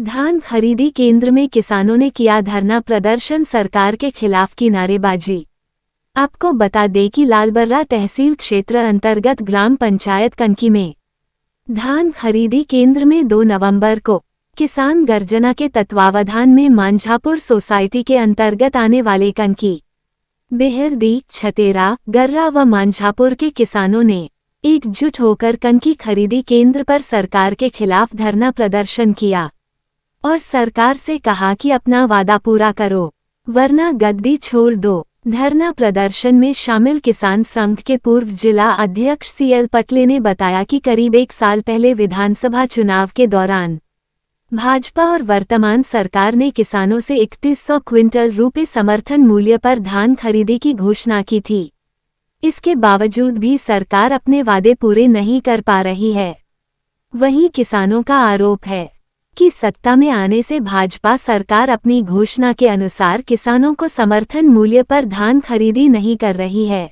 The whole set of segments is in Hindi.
धान खरीदी केंद्र में किसानों ने किया धरना प्रदर्शन, सरकार के खिलाफ की नारेबाजी। आपको बता दें कि लालबर्रा तहसील क्षेत्र अंतर्गत ग्राम पंचायत कनकी में धान खरीदी केंद्र में 2 नवंबर को किसान गर्जना के तत्वावधान में मांझापुर सोसाइटी के अंतर्गत आने वाले कनकी, बेहरदी, छतेरा, गर्रा व मांझापुर के किसानों ने एकजुट होकर कनकी खरीदी केंद्र पर सरकार के खिलाफ धरना प्रदर्शन किया और सरकार से कहा कि अपना वादा पूरा करो वरना गद्दी छोड़ दो। धरना प्रदर्शन में शामिल किसान संघ के पूर्व जिला अध्यक्ष CL पटले ने बताया कि करीब 1 साल पहले विधानसभा चुनाव के दौरान भाजपा और वर्तमान सरकार ने किसानों से 3100 क्विंटल रुपए समर्थन मूल्य पर धान खरीदी की घोषणा की थी। इसके बावजूद भी सरकार अपने वादे पूरे नहीं कर पा रही है। वहीं किसानों का आरोप है कि सत्ता में आने से भाजपा सरकार अपनी घोषणा के अनुसार किसानों को समर्थन मूल्य पर धान खरीदी नहीं कर रही है।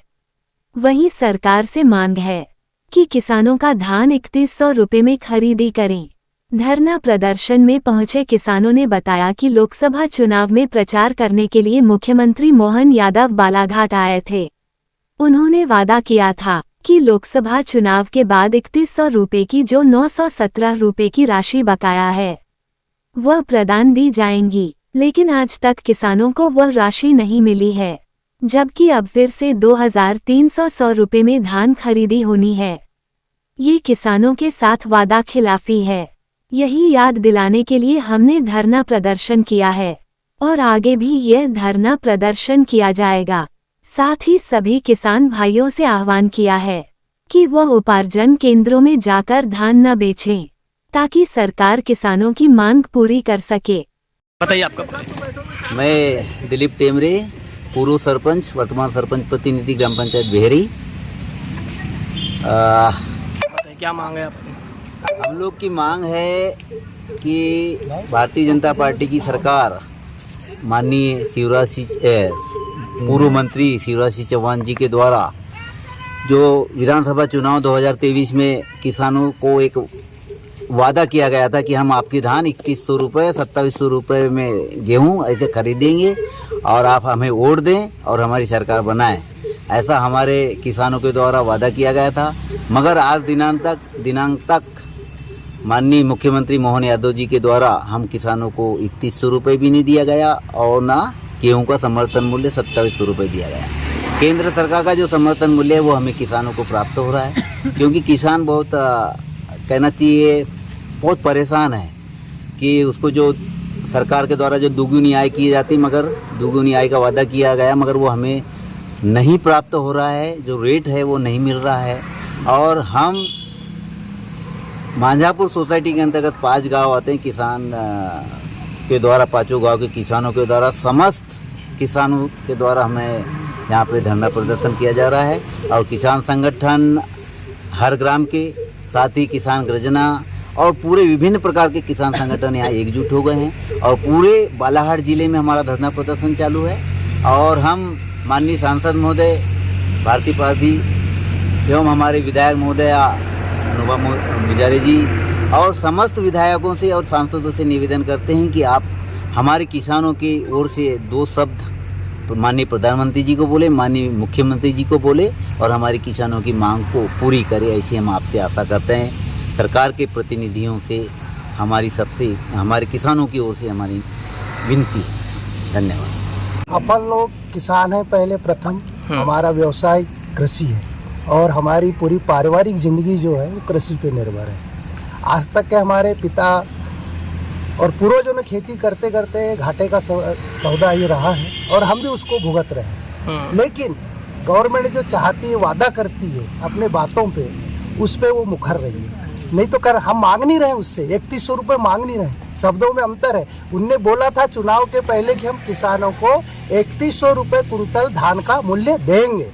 वहीं सरकार से मांग है कि किसानों का धान 3100 रुपये में खरीदी करें। धरना प्रदर्शन में पहुंचे किसानों ने बताया कि लोकसभा चुनाव में प्रचार करने के लिए मुख्यमंत्री मोहन यादव बालाघाट आए थे। उन्होंने वादा किया था कि लोकसभा चुनाव के बाद 3100 रुपये की जो 917 रुपये की राशि बकाया है वह प्रदान दी जाएंगी, लेकिन आज तक किसानों को वह राशि नहीं मिली है, जबकि अब फिर से 2300 रुपये में धान खरीदी होनी है। ये किसानों के साथ वादा खिलाफी है। यही याद दिलाने के लिए हमने धरना प्रदर्शन किया है और आगे भी यह धरना प्रदर्शन किया जाएगा। साथ ही सभी किसान भाइयों से आह्वान किया है कि वह उपार्जन केंद्रों में जाकर धान न बेचें, ताकि सरकार किसानों की मांग पूरी कर सके। बताइए आपका। मैं दिलीप टेमरे, पूर्व सरपंच, वर्तमान सरपंच प्रतिनिधि ग्राम पंचायत बेहरी। क्या मांग है आपकी? हम लोग की मांग है कि भारतीय जनता पार्टी की सरकार माननीय पूर्व मंत्री शिवराज सिंह चौहान जी के द्वारा जो विधानसभा चुनाव 2023 में किसानों को एक वादा किया गया था कि हम आपकी धान 3100 रुपये, 2700 रुपये में गेहूं ऐसे खरीदेंगे और आप हमें वोट दें और हमारी सरकार बनाएं, ऐसा हमारे किसानों के द्वारा वादा किया गया था। मगर आज दिनांक तक माननीय मुख्यमंत्री मोहन यादव जी के द्वारा हम किसानों को 3100 रुपये भी नहीं दिया गया और ना गेहूं का समर्थन मूल्य 2700 रुपये दिया गया। केंद्र सरकार का जो समर्थन मूल्य है वो हमें किसानों को प्राप्त हो रहा है, क्योंकि किसान बहुत कहना चाहिए बहुत परेशान है कि उसको जो सरकार के द्वारा जो दोगुनी आय की जाती, मगर दोगुनी आय का वादा किया गया मगर वो हमें नहीं प्राप्त हो रहा है, जो रेट है वो नहीं मिल रहा है। और हम मांझापुर सोसाइटी के अंतर्गत 5 गांव आते हैं, किसान के द्वारा 5 गांव के किसानों के द्वारा, समस्त किसानों के द्वारा हमें यहाँ पे धरना प्रदर्शन किया जा रहा है। और किसान संगठन हर ग्राम के साथ ही किसान गर्जना और पूरे विभिन्न प्रकार के किसान संगठन यहाँ एकजुट हो गए हैं और पूरे बालाघाट जिले में हमारा धरना प्रदर्शन चालू है। और हम माननीय सांसद महोदय भारती पारधी एवं हमारे विधायक महोदय अनुभव गुजारे जी और समस्त विधायकों से और सांसदों से निवेदन करते हैं कि आप हमारे किसानों की ओर से 2 शब्द माननीय प्रधानमंत्री जी को बोले, माननीय मुख्यमंत्री जी को बोले और हमारे किसानों की मांग को पूरी करें, ऐसी हम आपसे आशा करते हैं। सरकार के प्रतिनिधियों से हमारे किसानों की ओर से हमारी विनती है। धन्यवाद। अपन लोग किसान हैं, पहले प्रथम हमारा व्यवसाय कृषि है और हमारी पूरी पारिवारिक ज़िंदगी जो है वो कृषि पे निर्भर है। आज तक के हमारे पिता और पूर्वजों ने खेती करते करते घाटे का सौदा ये रहा है और हम भी उसको भुगत रहे हैं। लेकिन गवर्नमेंट जो चाहती है, वादा करती है अपने बातों पे, उस पे वो मुखर रही है। नहीं तो हम मांग नहीं रहे उससे 3100 रुपये मांग नहीं रहे, शब्दों में अंतर है। उनने बोला था चुनाव के पहले कि हम किसानों को 3100 रुपये कुंटल धान का मूल्य देंगे।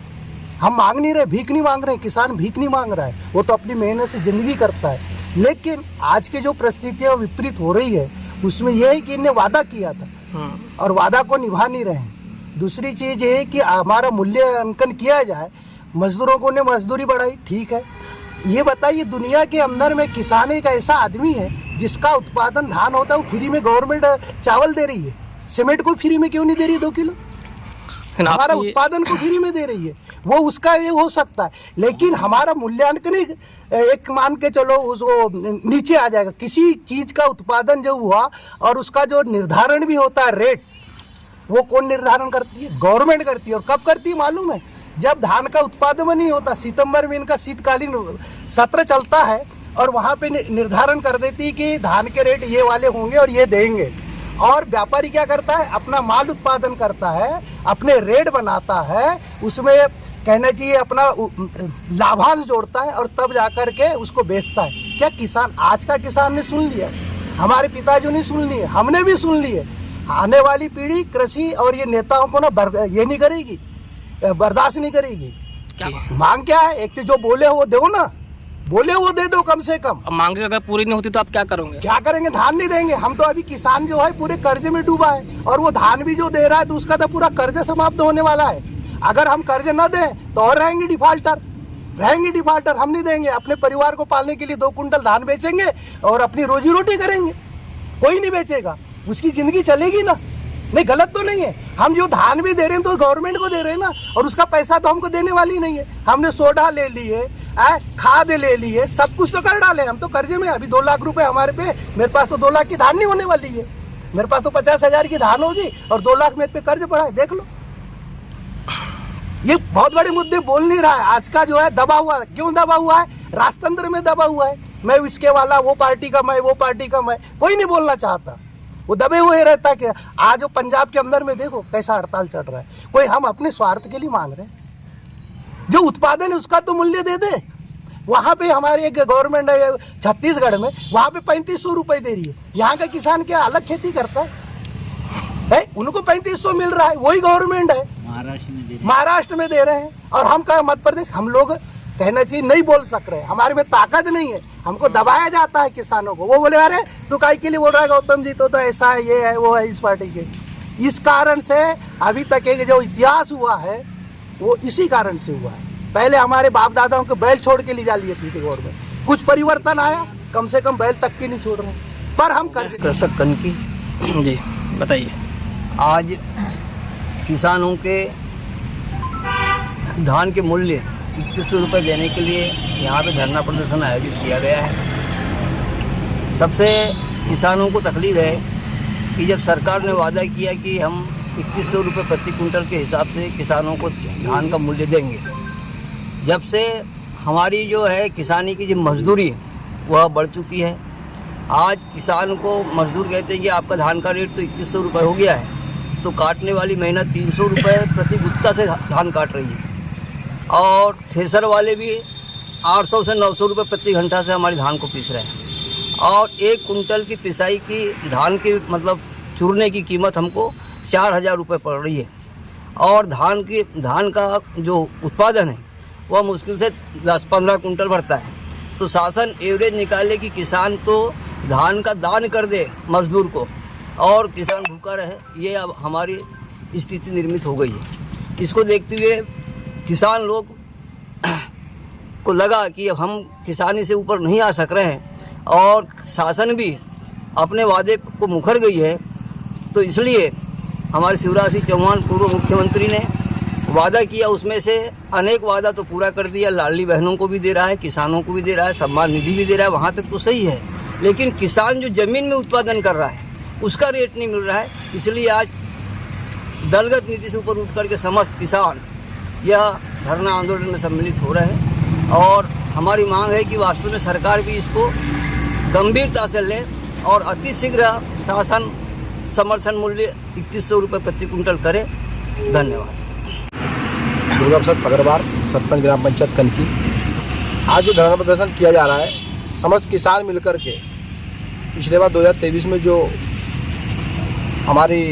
हम मांग नहीं रहे, भीख नहीं मांग रहे, किसान भीख नहीं मांग रहा है, वो तो अपनी मेहनत से ज़िंदगी करता है। लेकिन आज की जो परिस्थितियाँ विपरीत हो रही है उसमें यह है कि इन्हें वादा किया था और वादा को निभा नहीं रहे हैं। दूसरी चीज़ ये है कि हमारा मूल्यांकन किया जाए, मजदूरों को ने मजदूरी बढ़ाई, ठीक है। ये बताइए दुनिया के अंदर में किसान एक ऐसा आदमी है जिसका उत्पादन धान होता है वो फ्री में गवर्नमेंट चावल दे रही है, सीमेंट को फ्री में क्यों नहीं दे रही 2 किलो? हमारा उत्पादन को फ्री में दे रही है, वो उसका ये हो सकता है, लेकिन हमारा मूल्यांकन एक मान के चलो उसको नीचे आ जाएगा। किसी चीज का उत्पादन जो हुआ और उसका जो निर्धारण भी होता है रेट, वो कौन निर्धारण करती है? गवर्नमेंट करती है। और कब करती है मालूम है? जब धान का उत्पादन नहीं होता, सितंबर में इनका शीतकालीन सत्र चलता है और वहाँ पे निर्धारण कर देती है कि धान के रेट ये वाले होंगे और ये देंगे। और व्यापारी क्या करता है? अपना माल उत्पादन करता है, अपने रेट बनाता है, उसमें कहना चाहिए अपना लाभांश जोड़ता है और तब जाकर के उसको बेचता है। क्या किसान, आज का किसान ने सुन लिया, हमारे पिताजी ने सुन लिए, हमने भी सुन लिए। आने वाली पीढ़ी कृषि और ये नेताओं को ना ये नहीं करेगी, बर्दाश्त नहीं करेगी। क्या मांग क्या है? एक तो जो बोले वो दो ना, बोले वो दे दो कम से कम। अब मांगे अगर पूरी नहीं होती तो आप क्या करोगे? क्या करेंगे? धान नहीं देंगे हम तो। अभी किसान जो है पूरे कर्जे में डूबा है और वो धान भी जो दे रहा है तो उसका तो पूरा कर्जा समाप्त होने वाला है। अगर हम कर्जे न दें तो और रहेंगे डिफॉल्टर, हम नहीं देंगे। अपने परिवार को पालने के लिए 2 कुंटल धान बेचेंगे और अपनी रोजी रोटी करेंगे। कोई नहीं बेचेगा, उसकी जिंदगी चलेगी ना। नहीं, गलत तो नहीं है। हम जो धान भी दे रहे हैं तो गवर्नमेंट को दे रहे हैं ना, और उसका पैसा तो हमको देने वाली नहीं है। हमने सोडा ले लिए, खाद ले लिए, सब कुछ तो कर डाले। हम तो कर्जे में, अभी 2 लाख रुपए हमारे पे, मेरे पास तो 2 लाख की धान नहीं होने वाली है। मेरे पास तो 50,000 की धान होगी और 2 लाख मेरे पे कर्ज पड़ा है। देख लो, ये बहुत बड़े मुद्दे बोल नहीं रहा है। आज का जो है दबा हुआ है। क्यों दबा हुआ है? राजतंत्र में दबा हुआ है। मैं इसके वाला, वो पार्टी का मैं, वो पार्टी का मैं, कोई नहीं बोलना चाहता। वो दबे हुए रहता कि आज पंजाब के अंदर में देखो कैसा हड़ताल चल रहा है। कोई हम अपने स्वार्थ के लिए मांग रहे हैं? जो उत्पादन है उसका तो मूल्य दे दे। वहाँ पे हमारी एक गवर्नमेंट है छत्तीसगढ़ में, वहाँ पे 3500 रुपए दे रही है। यहाँ का किसान क्या अलग खेती करता है? उनको 3500 मिल रहा है, वही गवर्नमेंट है। महाराष्ट्र में दे रहे हैं और हम कहा मध्य प्रदेश। हम लोग कहना चाहिए नहीं बोल सक रहे, हमारे में ताकत नहीं है। हमको दबाया जाता है किसानों को। वो बोले अरे तू काय के लिए बोल रहा है गौतम जी, तो ऐसा है, ये है, वो है, इस पार्टी के। इस कारण से अभी तक एक जो इतिहास हुआ है वो इसी कारण से हुआ है। पहले हमारे बाप दादाओं को बैल छोड़ के ले जा लिए थे गवर्नमेंट, कुछ परिवर्तन आया, कम से कम बैल तक की नहीं छोड़ रहे, पर हम कर। कृषक कनकी जी बताइए। आज किसानों के धान के मूल्य 3100 रुपये देने के लिए यहाँ पे धरना प्रदर्शन आयोजित किया गया है। सबसे किसानों को तकलीफ है कि जब सरकार ने वादा किया कि हम 3100 रुपये प्रति कुंटल के हिसाब से किसानों को धान का मूल्य देंगे, जब से हमारी जो है किसानी की जो मजदूरी है वह बढ़ चुकी है। आज किसान को मजदूर कहते हैं कि आपका धान का रेट तो 3100 रुपये हो गया है, तो काटने वाली मेहनत 300 रुपये प्रति गुत्ता से धान काट रही है, और थ्रेसर वाले भी 800 से 900 रुपये प्रति घंटा से हमारी धान को पीस रहे हैं। और 1 कुंटल की पिसाई की धान की मतलब चूरने की कीमत हमको 4000 रुपये पड़ रही है। और धान का जो उत्पादन है वह मुश्किल से 10-15 कुंटल भरता है। तो शासन एवरेज निकाले कि किसान तो धान का दान कर दे मजदूर को और किसान भूखा रहे, ये अब हमारी स्थिति निर्मित हो गई है। इसको देखते हुए किसान लोग को लगा कि अब हम किसानी से ऊपर नहीं आ सक रहे हैं और शासन भी अपने वादे को मुकर गई है। तो इसलिए हमारे शिवराज सिंह चौहान पूर्व मुख्यमंत्री ने वादा किया, उसमें से अनेक वादा तो पूरा कर दिया। लाडली बहनों को भी दे रहा है, किसानों को भी दे रहा है, सम्मान निधि भी दे रहा है, वहाँ तक तो सही है। लेकिन किसान जो ज़मीन में उत्पादन कर रहा है उसका रेट नहीं मिल रहा है। इसलिए आज दलगत नीति से ऊपर उठ करके समस्त किसान यह धरना आंदोलन में सम्मिलित हो रहे हैं। और हमारी मांग है कि वास्तव में सरकार भी इसको गंभीरता से ले और अतिशीघ्र शासन समर्थन मूल्य 3100 रुपये प्रति कुंटल करे। धन्यवाद। दुर्गा प्रसाद अग्रवाल, सरपंच ग्राम पंचायत कनकी। आज जो धरना प्रदर्शन किया जा रहा है, समस्त किसान मिलकर के पिछले बार 2023 में जो हमारी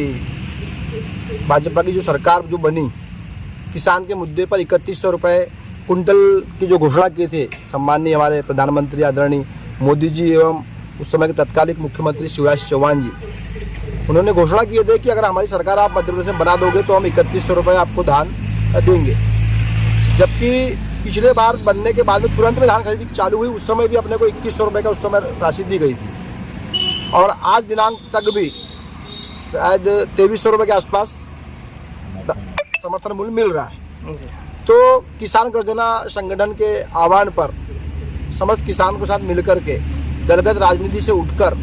भाजपा की जो सरकार जो बनी, किसान के मुद्दे पर 3100 रुपये कुंटल की जो घोषणा किए थे सम्माननीय हमारे प्रधानमंत्री आदरणीय मोदी जी एवं उस समय के तत्कालिक मुख्यमंत्री शिवराज सिंह चौहान जी, उन्होंने घोषणा किए थे कि अगर हमारी सरकार आप मध्य प्रदेश में बना दोगे तो हम 3100 रुपये आपको धान देंगे। जबकि पिछले बार बनने के बाद तुरंत में धान खरीदी चालू हुई, उस समय भी अपने को 2100 रुपये का उस समय राशि दी गई थी। और आज दिनांक तक भी शायद 2300 रुपये के आसपास समर्थन मूल्य मिल रहा है। जी। तो किसान गर्जना संगठन के आह्वान पर समस्त किसान के साथ मिलकर के दलगत राजनीति से उठकर,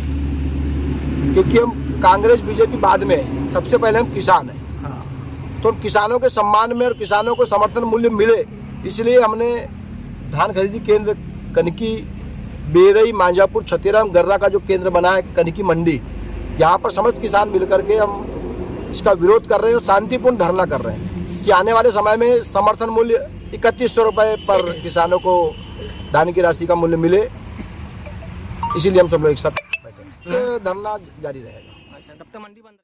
क्योंकि हम कांग्रेस बीजेपी बाद में, सबसे पहले हम किसान हैं, तो हम किसानों के सम्मान में और किसानों को समर्थन मूल्य मिले, इसलिए हमने धान खरीदी केंद्र कनकी, बेरई, मांझापुर, छतेराम, गर्रा का जो केंद्र बना है कनकी मंडी, यहाँ पर समस्त किसान मिलकर के हम इसका विरोध कर रहे हैं और शांतिपूर्ण धरना कर रहे हैं कि आने वाले समय में समर्थन मूल्य 3100 रुपये पर किसानों को धान की राशि का मूल्य मिले। इसीलिए हम सब लोग एक साथ बैठे हैं। तो धरना जारी रहेगा। अच्छा, तब तक मंडी बंद